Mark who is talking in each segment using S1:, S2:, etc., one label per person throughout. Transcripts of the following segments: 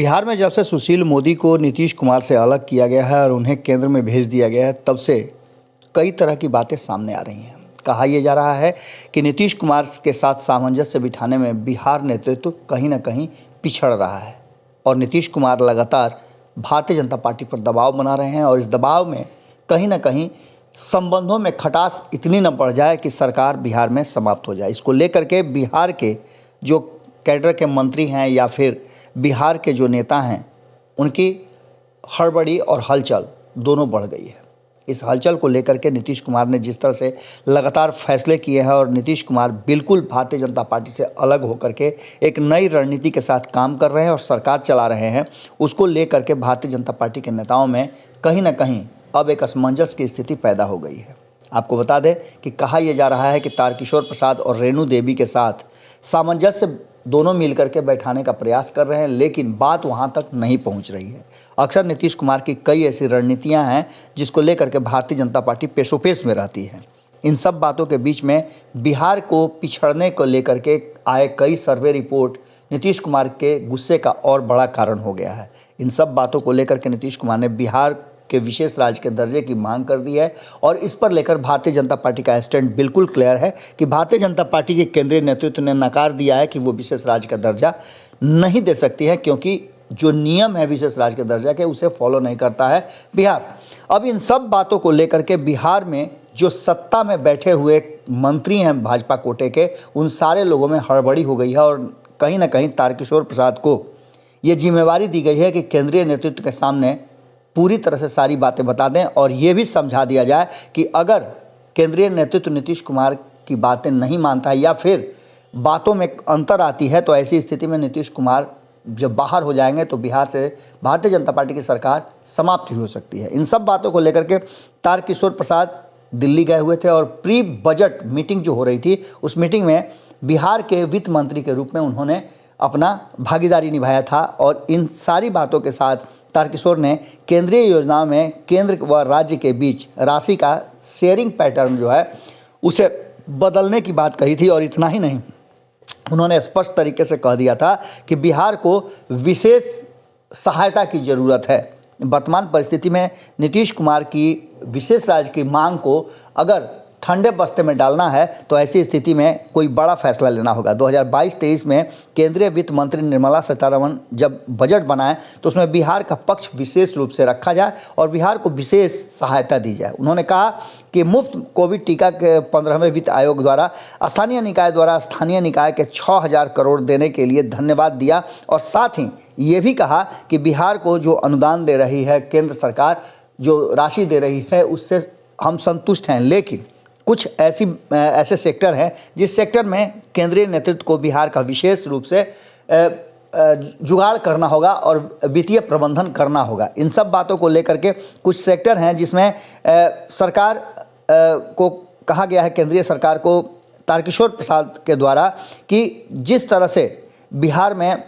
S1: बिहार में जब से सुशील मोदी को नीतीश कुमार से अलग किया गया है और उन्हें केंद्र में भेज दिया गया है, तब से कई तरह की बातें सामने आ रही हैं। कहा यह जा रहा है कि नीतीश कुमार के साथ सामंजस्य बिठाने में बिहार नेतृत्व कहीं ना कहीं पिछड़ रहा है और नीतीश कुमार लगातार भारतीय जनता पार्टी पर दबाव बना रहे हैं और इस दबाव में कहीं ना कहीं संबंधों में खटास इतनी न बढ़ जाए कि सरकार बिहार में समाप्त हो जाए। इसको लेकर के बिहार के जो कैडर के मंत्री हैं या फिर बिहार के जो नेता हैं, उनकी हड़बड़ी और हलचल दोनों बढ़ गई है। इस हलचल को लेकर के नीतीश कुमार ने जिस तरह से लगातार फैसले किए हैं और नीतीश कुमार बिल्कुल भारतीय जनता पार्टी से अलग होकर के एक नई रणनीति के साथ काम कर रहे हैं और सरकार चला रहे हैं, उसको लेकर के भारतीय जनता पार्टी के नेताओं में कहीं ना कहीं अब एक असमंजस की स्थिति पैदा हो गई है। आपको बता दें कि कहा यह जा रहा है कि तारकिशोर प्रसाद और रेणु देवी के साथ सामंजस्य दोनों मिलकर के बैठाने का प्रयास कर रहे हैं, लेकिन बात वहां तक नहीं पहुंच रही है। अक्सर नीतीश कुमार की कई ऐसी रणनीतियां हैं जिसको लेकर के भारतीय जनता पार्टी पेशोपेश में रहती है। इन सब बातों के बीच में बिहार को पिछड़ने को लेकर के आए कई सर्वे रिपोर्ट नीतीश कुमार के गुस्से का और बड़ा कारण हो गया है। इन सब बातों को लेकर के नीतीश कुमार ने बिहार के विशेष राज्य के दर्जे की मांग कर दी है और इस पर लेकर भारतीय जनता पार्टी का स्टैंड बिल्कुल क्लियर है कि भारतीय जनता पार्टी के केंद्रीय नेतृत्व ने नकार दिया है कि वो विशेष राज्य का दर्जा नहीं दे सकती है, क्योंकि जो नियम है विशेष राज्य के दर्जा के उसे फॉलो नहीं करता है बिहार। अब इन सब बातों को लेकर के बिहार में जो सत्ता में बैठे हुए मंत्री हैं भाजपा कोटे के, उन सारे लोगों में हड़बड़ी हो गई है और कहीं ना कहीं तारकिशोर प्रसाद को ये जिम्मेवारी दी गई है कि केंद्रीय नेतृत्व के सामने पूरी तरह से सारी बातें बता दें और ये भी समझा दिया जाए कि अगर केंद्रीय नेतृत्व नीतीश कुमार की बातें नहीं मानता है या फिर बातों में अंतर आती है, तो ऐसी स्थिति में नीतीश कुमार जब बाहर हो जाएंगे तो बिहार से भारतीय जनता पार्टी की सरकार समाप्त भी हो सकती है। इन सब बातों को लेकर के तारकिशोर प्रसाद दिल्ली गए हुए थे और प्री बजट मीटिंग जो हो रही थी, उस मीटिंग में बिहार के वित्त मंत्री के रूप में उन्होंने अपना भागीदारी निभाया था और इन सारी बातों के साथ तारकिशोर ने केंद्रीय योजनाओं में केंद्र व राज्य के बीच राशि का शेयरिंग पैटर्न जो है उसे बदलने की बात कही थी। और इतना ही नहीं, उन्होंने स्पष्ट तरीके से कह दिया था कि बिहार को विशेष सहायता की ज़रूरत है। वर्तमान परिस्थिति में नीतीश कुमार की विशेष राज्य की मांग को अगर ठंडे बस्ते में डालना है तो ऐसी स्थिति में कोई बड़ा फैसला लेना होगा। 2022-23 में केंद्रीय वित्त मंत्री निर्मला सीतारमण जब बजट बनाए तो उसमें बिहार का पक्ष विशेष रूप से रखा जाए और बिहार को विशेष सहायता दी जाए। उन्होंने कहा कि मुफ्त कोविड टीका के 15वें वित्त आयोग द्वारा स्थानीय निकाय के 6,000 करोड़ देने के लिए धन्यवाद दिया और साथ ही ये भी कहा कि बिहार को जो अनुदान दे रही है केंद्र सरकार, जो राशि दे रही है, उससे हम संतुष्ट हैं, लेकिन कुछ ऐसे सेक्टर हैं जिस सेक्टर में केंद्रीय नेतृत्व को बिहार का विशेष रूप से जुगाड़ करना होगा और वित्तीय प्रबंधन करना होगा। इन सब बातों को लेकर के कुछ सेक्टर हैं जिसमें सरकार को कहा गया है, केंद्रीय सरकार को तारकिशोर प्रसाद के द्वारा, कि जिस तरह से बिहार में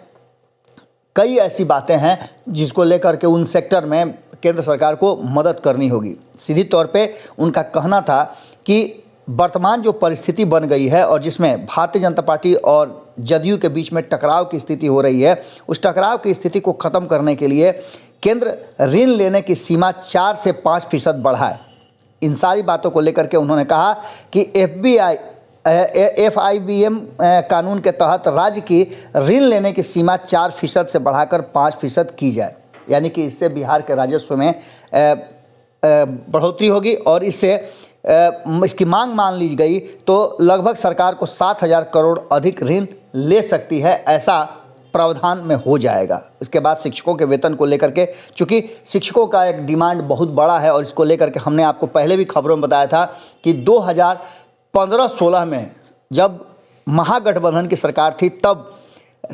S1: कई ऐसी बातें हैं जिसको लेकर के उन सेक्टर में केंद्र सरकार को मदद करनी होगी। सीधी तौर पे उनका कहना था कि वर्तमान जो परिस्थिति बन गई है और जिसमें भारतीय जनता पार्टी और जदयू के बीच में टकराव की स्थिति हो रही है, उस टकराव की स्थिति को ख़त्म करने के लिए केंद्र ऋण लेने की सीमा 4 से 5% बढ़ाए। इन सारी बातों को लेकर के उन्होंने कहा कि FIBM कानून के तहत राज्य की ऋण लेने की सीमा 4% से बढ़ाकर 5% की जाए, यानी कि इससे बिहार के राजस्व में बढ़ोतरी होगी और इससे इसकी मांग मान ली गई तो लगभग सरकार को 7,000 करोड़ अधिक ऋण ले सकती है, ऐसा प्रावधान में हो जाएगा। इसके बाद शिक्षकों के वेतन को लेकर के, चूँकि शिक्षकों का एक डिमांड बहुत बड़ा है और इसको लेकर के हमने आपको पहले भी खबरों में बताया था कि 2015-16 में जब महागठबंधन की सरकार थी, तब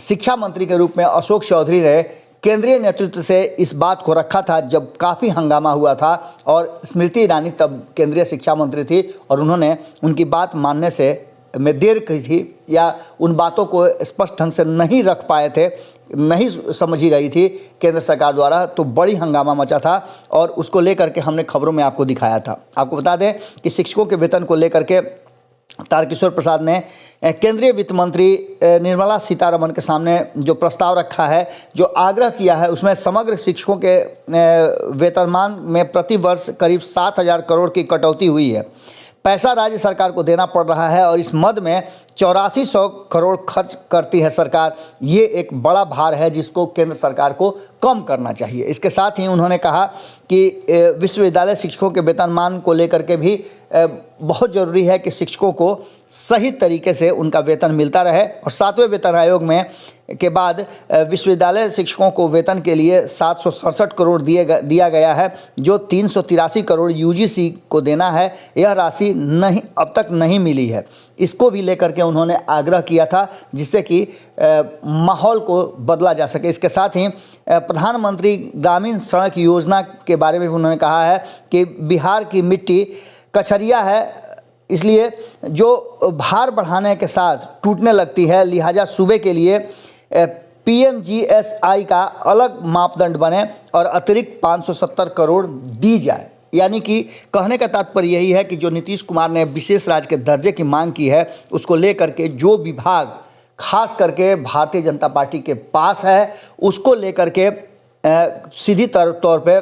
S1: शिक्षा मंत्री के रूप में अशोक चौधरी ने केंद्रीय नेतृत्व से इस बात को रखा था, जब काफ़ी हंगामा हुआ था और स्मृति ईरानी तब केंद्रीय शिक्षा मंत्री थी और उन्होंने उनकी बात मानने से में देर की थी या उन बातों को स्पष्ट ढंग से नहीं रख पाए थे, नहीं समझी गई थी केंद्र सरकार द्वारा, तो बड़ी हंगामा मचा था और उसको लेकर के हमने खबरों में आपको दिखाया था। आपको बता दें कि शिक्षकों के वेतन को लेकर के तारकिशोर प्रसाद ने केंद्रीय वित्त मंत्री निर्मला सीतारमण के सामने जो प्रस्ताव रखा है, जो आग्रह किया है, उसमें समग्र शिक्षकों के वेतनमान में प्रति वर्ष करीब 7,000 करोड़ की कटौती हुई है। पैसा राज्य सरकार को देना पड़ रहा है और इस मद में 8400 करोड़ खर्च करती है सरकार। ये एक बड़ा भार है जिसको केंद्र सरकार को कम करना चाहिए। इसके साथ ही उन्होंने कहा कि विश्वविद्यालय शिक्षकों के वेतनमान को लेकर के भी बहुत ज़रूरी है कि शिक्षकों को सही तरीके से उनका वेतन मिलता रहे और 7वें वेतन आयोग में के बाद विश्वविद्यालय शिक्षकों को वेतन के लिए 767 करोड़ दिया गया है, जो 383 करोड़ यूजीसी को देना है। यह राशि अब तक नहीं मिली है। इसको भी लेकर के उन्होंने आग्रह किया था जिससे कि माहौल को बदला जा सके। इसके साथ ही प्रधानमंत्री ग्रामीण सड़क योजना के बारे में भी उन्होंने कहा है कि बिहार की मिट्टी कचरिया है, इसलिए जो भार बढ़ाने के साथ टूटने लगती है, लिहाजा सूबे के लिए पीएमजीएसआई का अलग मापदंड बने और अतिरिक्त 570 करोड़ दी जाए। यानी कि कहने का तात्पर्य यही है कि जो नीतीश कुमार ने विशेष राज्य के दर्जे की मांग की है, उसको लेकर के जो विभाग खास करके भारतीय जनता पार्टी के पास है, उसको लेकर के सीधी तौर पे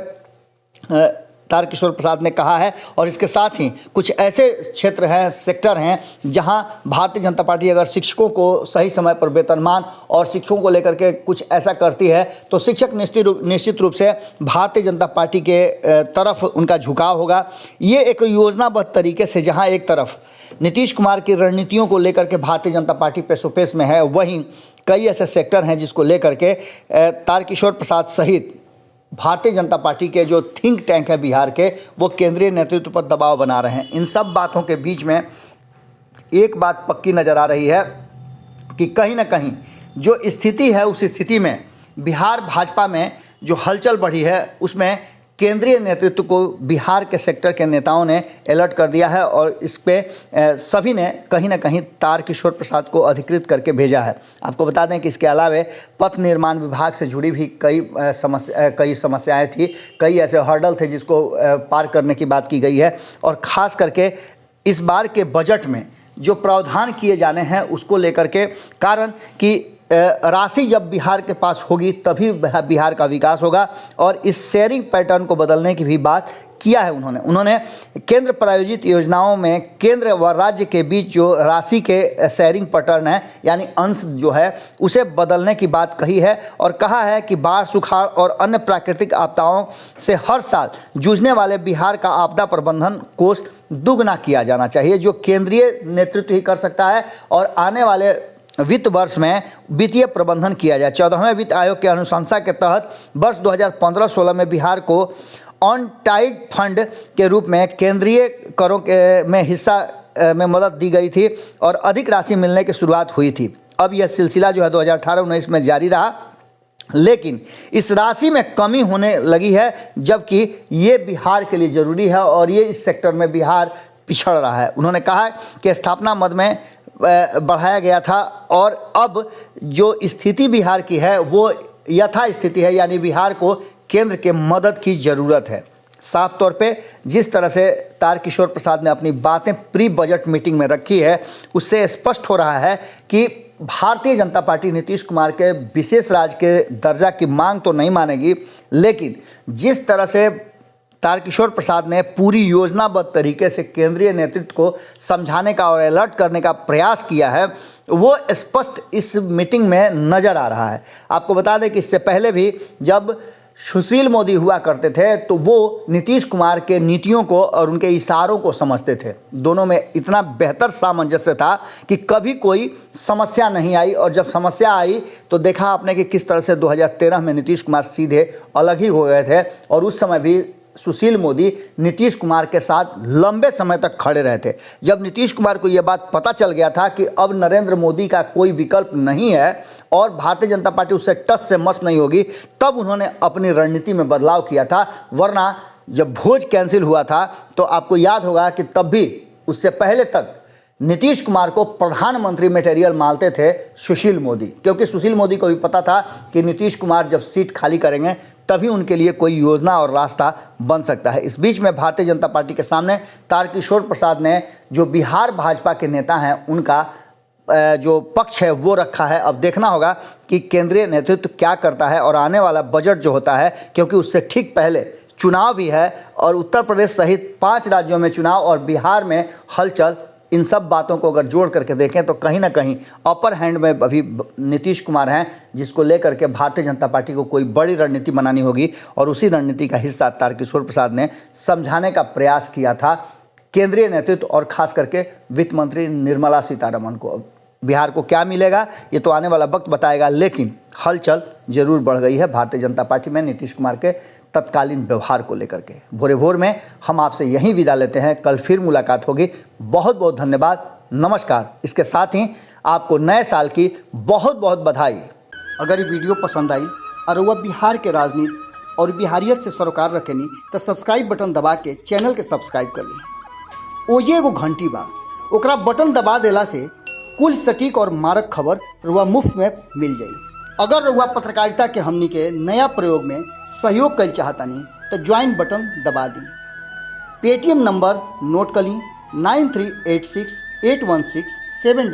S1: तारकिशोर प्रसाद ने कहा है। और इसके साथ ही कुछ ऐसे क्षेत्र हैं, सेक्टर हैं, जहां भारतीय जनता पार्टी अगर शिक्षकों को सही समय पर वेतनमान और शिक्षकों को लेकर के कुछ ऐसा करती है तो शिक्षक निश्चित रूप से भारतीय जनता पार्टी के तरफ उनका झुकाव होगा। ये एक योजनाबद्ध तरीके से, जहां एक तरफ नीतीश कुमार की रणनीतियों को लेकर के भारतीय जनता पार्टी पेशोपेश में है, वहीं कई ऐसे सेक्टर हैं जिसको लेकर के तारकिशोर प्रसाद सहित भारतीय जनता पार्टी के जो थिंक टैंक है बिहार के, वो केंद्रीय नेतृत्व पर दबाव बना रहे हैं। इन सब बातों के बीच में एक बात पक्की नज़र आ रही है कि कहीं ना कहीं जो स्थिति है, उस स्थिति में बिहार भाजपा में जो हलचल बढ़ी है, उसमें केंद्रीय नेतृत्व को बिहार के सेक्टर के नेताओं ने अलर्ट कर दिया है और इस पे सभी ने कहीं ना कहीं तारकिशोर प्रसाद को अधिकृत करके भेजा है। आपको बता दें कि इसके अलावे पथ निर्माण विभाग से जुड़ी भी कई समस्याएं थी, कई ऐसे हर्डल थे जिसको पार करने की बात की गई है। और ख़ास करके इस बार के बजट में जो प्रावधान किए जाने हैं उसको लेकर के, कारण कि राशि जब बिहार के पास होगी तभी बिहार का विकास होगा और इस शेयरिंग पैटर्न को बदलने की भी बात किया है उन्होंने केंद्र प्रायोजित योजनाओं में केंद्र व राज्य के बीच जो राशि के शेयरिंग पैटर्न है, यानी अंश जो है, उसे बदलने की बात कही है और कहा है कि बाढ़, सुखाड़ और अन्य प्राकृतिक आपदाओं से हर साल जूझने वाले बिहार का आपदा प्रबंधन कोष दुगना किया जाना चाहिए, जो केंद्रीय नेतृत्व ही कर सकता है और आने वाले वित्त वर्ष में वित्तीय प्रबंधन किया जाए। 14वें वित्त आयोग के अनुशंसा के तहत वर्ष 2015-16 में बिहार को ऑन टाइड फंड के रूप में केंद्रीय करों के में हिस्सा में मदद दी गई थी और अधिक राशि मिलने की शुरुआत हुई थी। अब यह सिलसिला जो है 2018-19 में जारी रहा, लेकिन इस राशि में कमी होने लगी है, जबकि ये बिहार के लिए ज़रूरी है और ये इस सेक्टर में बिहार पिछड़ रहा है। उन्होंने कहा कि स्थापना मद में बढ़ाया गया था और अब जो स्थिति बिहार की है वो यथा स्थिति है, यानी बिहार को केंद्र के मदद की ज़रूरत है। साफ तौर पे जिस तरह से तारकिशोर प्रसाद ने अपनी बातें प्री बजट मीटिंग में रखी है, उससे स्पष्ट हो रहा है कि भारतीय जनता पार्टी नीतीश कुमार के विशेष राज्य के दर्जा की मांग तो नहीं मानेगी, लेकिन जिस तरह से तारकिशोर प्रसाद ने पूरी योजनाबद्ध तरीके से केंद्रीय नेतृत्व को समझाने का और अलर्ट करने का प्रयास किया है, वो स्पष्ट इस मीटिंग में नज़र आ रहा है। आपको बता दें कि इससे पहले भी जब सुशील मोदी हुआ करते थे तो वो नीतीश कुमार के नीतियों को और उनके इशारों को समझते थे। दोनों में इतना बेहतर सामंजस्य था कि कभी कोई समस्या नहीं आई, और जब समस्या आई तो देखा आपने कि किस तरह से 2013 में नीतीश कुमार सीधे अलग ही हो गए थे और उस समय भी सुशील मोदी नीतीश कुमार के साथ लंबे समय तक खड़े रहे थे। जब नीतीश कुमार को यह बात पता चल गया था कि अब नरेंद्र मोदी का कोई विकल्प नहीं है और भारतीय जनता पार्टी उससे टस से मस नहीं होगी, तब उन्होंने अपनी रणनीति में बदलाव किया था। वरना जब भोज कैंसिल हुआ था तो आपको याद होगा कि तब भी उससे पहले तक नीतीश कुमार को प्रधानमंत्री मटेरियल मानते थे सुशील मोदी, क्योंकि सुशील मोदी को भी पता था कि नीतीश कुमार जब सीट खाली करेंगे तभी उनके लिए कोई योजना और रास्ता बन सकता है। इस बीच में भारतीय जनता पार्टी के सामने तारकिशोर प्रसाद ने, जो बिहार भाजपा के नेता हैं, उनका जो पक्ष है वो रखा है। अब देखना होगा कि केंद्रीय नेतृत्व क्या करता है और आने वाला बजट जो होता है, क्योंकि उससे ठीक पहले चुनाव भी है और उत्तर प्रदेश सहित 5 राज्यों में चुनाव और बिहार में हलचल, इन सब बातों को अगर जोड़ करके देखें तो कहीं ना कहीं अपर हैंड में अभी नीतीश कुमार हैं, जिसको लेकर के भारतीय जनता पार्टी को कोई बड़ी रणनीति बनानी होगी। और उसी रणनीति का हिस्सा तारकिशोर प्रसाद ने समझाने का प्रयास किया था केंद्रीय नेतृत्व और खास करके वित्त मंत्री निर्मला सीतारमण को। बिहार को क्या मिलेगा ये तो आने वाला वक्त बताएगा, लेकिन हलचल जरूर बढ़ गई है भारतीय जनता पार्टी में नीतीश कुमार के तत्कालीन व्यवहार को लेकर के। भोरे भोर में हम आपसे यहीं विदा लेते हैं, कल फिर मुलाकात होगी। बहुत बहुत धन्यवाद, नमस्कार। इसके साथ ही आपको नए साल की बहुत बहुत बधाई। अगर ये वीडियो पसंद आई और वह बिहार के राजनीति और बिहारियत से सरोकार रखेनी तो सब्सक्राइब बटन दबा के चैनल के सब्सक्राइब कर ली। ओजे एगो घंटी बा, ओकरा बटन दबा देला से कुल सटीक और मारक खबर रुआ मुफ्त में मिल जाई। अगर रुआ पत्रकारिता के हमनी के नया प्रयोग में सहयोग कर चाहतानी तो ज्वाइन बटन दबा दी। पेटीएम नंबर नोट कर ली 93868167